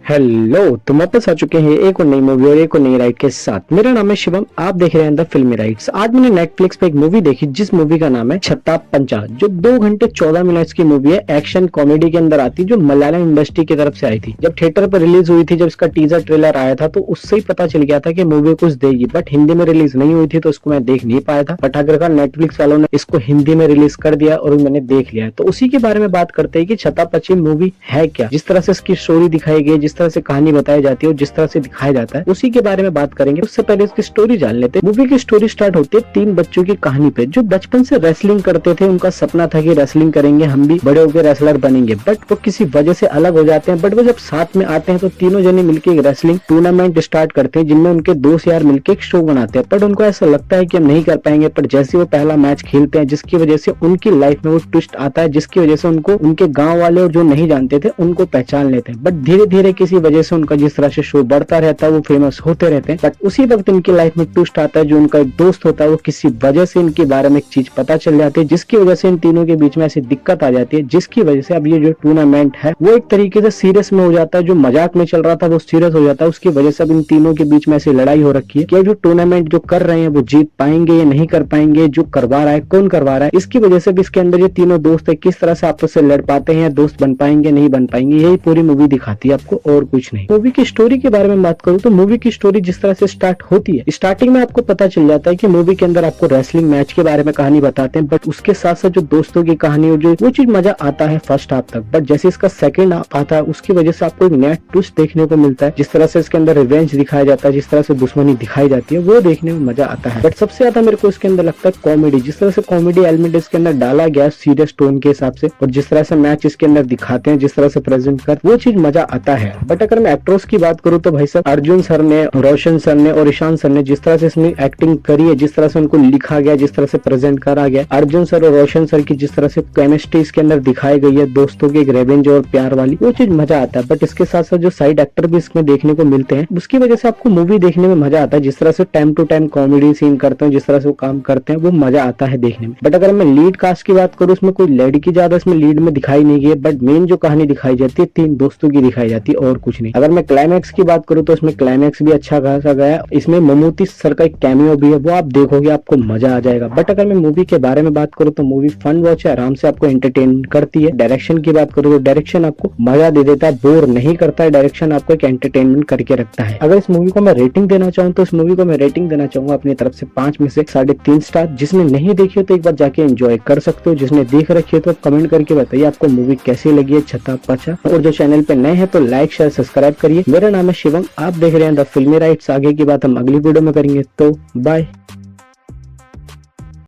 Hello, तुम वापस आ चुके हैं एक और नई मूवी और एक और नई राइड के साथ। मेरा नाम है शिवम, आप देख रहे हैं द फिल्मी राइड्स। आज मैंने नेटफ्लिक्स पे एक मूवी देखी जिस मूवी का नाम है छत्ता पंचा, जो 2 घंटे 14 मिनट्स की मूवी है। एक्शन कॉमेडी के अंदर आती, जो मलयालम इंडस्ट्री की तरफ से आई थी। जब थिएटर पर रिलीज हुई थी, जब इसका टीजर ट्रेलर आया था तो उससे ही पता चल गया था कि मूवी कुछ देगी, बट हिंदी में रिलीज नहीं हुई थी तो इसको मैं देख नहीं पाया था। बट आखिरकार नेटफ्लिक्स वालों ने इसको हिंदी में रिलीज कर दिया और मैंने देख लिया। तो उसी के बारे में बात करते हैं कि छत्ता पंचा मूवी है क्या, जिस तरह से इसकी स्टोरी दिखाई गई, जिस तरह से कहानी बताई जाती है और जिस तरह से दिखाया जाता है, उसी के बारे में बात करेंगे। उससे पहले इसकी स्टोरी जान लेते हैं। मूवी की स्टोरी स्टार्ट होती है 3 बच्चों की कहानी पे, जो बचपन से रेसलिंग करते थे। उनका सपना था कि रेसलिंग करेंगे, हम भी बड़े होकर रेसलर बनेंगे, बट वो किसी वजह से अलग हो जाते हैं। बट वो जब साथ में आते हैं तो तीनों जने मिलकर एक रेसलिंग टूर्नामेंट स्टार्ट करते हैं, जिनमें उनके दोस्त यार मिलकर एक शो बनाते हैं। बट उनको ऐसा लगता है कि हम नहीं कर पाएंगे। पर जैसे वो पहला मैच खेलते हैं, जिसकी वजह से उनकी लाइफ में वो ट्विस्ट आता है, जिसकी वजह से उनको उनके गांव वाले और जो नहीं जानते थे उनको पहचान लेते हैं। बट धीरे धीरे किसी वजह से उनका जिस तरह से शो बढ़ता रहता है, वो फेमस होते रहते हैं। बट उसी वक्त इनकी लाइफ में ट्विस्ट आता है। जो उनका एक दोस्त होता है, वो किसी वजह से इनके बारे में एक चीज पता चल जाती है, जिसकी वजह से इन तीनों के बीच में ऐसी दिक्कत आ जाती है, जिसकी वजह से अब ये जो टूर्नामेंट है वो एक तरीके से सीरियस में हो जाता है। जो मजाक में चल रहा था वो सीरियस हो जाता है। उसकी वजह से अब इन तीनों के बीच में ऐसी लड़ाई हो रखी है कि जो टूर्नामेंट जो कर रहे हैं वो जीत पाएंगे या नहीं कर पाएंगे, जो करवा रहा है कौन करवा रहा है। इसकी वजह से भी इसके अंदर ये तीनों दोस्त है, किस तरह से आपस से लड़ पाते हैं, दोस्त बन पाएंगे नहीं बन पाएंगे, यही पूरी मूवी दिखाती है आपको, और कुछ नहीं। मूवी की स्टोरी के बारे में बात करूं तो मूवी की स्टोरी जिस तरह से स्टार्ट होती है, स्टार्टिंग में आपको पता चल जाता है कि मूवी के अंदर आपको रेसलिंग मैच के बारे में कहानी बताते हैं। बट उसके साथ साथ जो दोस्तों की कहानी हो, जो वो चीज मजा आता है फर्स्ट हाफ तक। बट जैसे इसका सेकंड हाफ आता है, उसकी वजह से आपको एक नया ट्विस्ट देखने को मिलता है। जिस तरह से इसके अंदर रिवेंज दिखाया जाता है, जिस तरह से दुश्मनी दिखाई जाती है, वो देखने में मजा आता है। बट सबसे ज्यादा मेरे को इसके अंदर लगता है कॉमेडी। जिस तरह से कॉमेडी एलिमेंट इसके अंदर डाला गया सीरियस टोन के हिसाब से, और जिस तरह से मैच इसके अंदर दिखाते हैं, जिस तरह से प्रेजेंट कर, वो चीज मजा आता है। बट अगर मैं एक्ट्रेस की बात करूँ तो भाई साहब अर्जुन सर ने, रोशन सर ने और ईशान सर ने जिस तरह से इसमें एक्टिंग करी है, जिस तरह से उनको लिखा गया, जिस तरह से प्रेजेंट करा गया, अर्जुन सर और रोशन सर की जिस तरह से केमिस्ट्री इसके अंदर दिखाई गई है, दोस्तों की एक रेवेंज और प्यार वाली, वो चीज मजा आता है। बट इसके साथ साथ जो साइड एक्टर भी इसमें देखने को मिलते हैं, उसकी वजह से आपको मूवी देखने में मजा आता है। जिस तरह से time to time comedy scene करते हैं, जिस तरह से वो काम करते हैं, वो मजा आता है देखने में। बट अगर मैं लीड कास्ट की बात करूँ, उसमें कोई लड़की ज्यादा इसमें लीड में दिखाई नहीं गई है। बट मेन जो कहानी दिखाई जाती है 3 दोस्तों की दिखाई जाती है, और कुछ नहीं। अगर मैं क्लाइमैक्स की बात करूँ तो इसमें क्लाइमैक्स भी अच्छा खासा गया। इसमें ममूटी सर का एक कैमियो भी है, वो आप देखोगे आपको मजा आ जाएगा। बट अगर मैं मूवी के बारे में बात करूँ तो मूवी फन वॉच है, आराम से आपको एंटरटेन करती है। डायरेक्शन की बात करूँ तो डायरेक्शन आपको मजा दे देता है, बोर नहीं करता है। डायरेक्शन आपको एक एंटरटेनमेंट करके रखता है। अगर इस मूवी को मैं रेटिंग देना चाहूँ तो इस मूवी को मैं रेटिंग देना चाहूंगा अपनी तरफ से 5 में से 3.5 स्टार। जिसने नहीं देखी हो तो एक बार जाके एंजॉय कर सकते हो, जिसने देख रखी है तो कमेंट करके बताइए आपको मूवी कैसी लगी है छत्ता पंचा। और जो चैनल पे नए हैं तो लाइक शेयर सब्सक्राइब करिए। मेरा नाम है शिवम, आप देख रहे हैं द फिल्मी राइड्स। आगे की बात हम अगली वीडियो में करेंगे, तो बाय।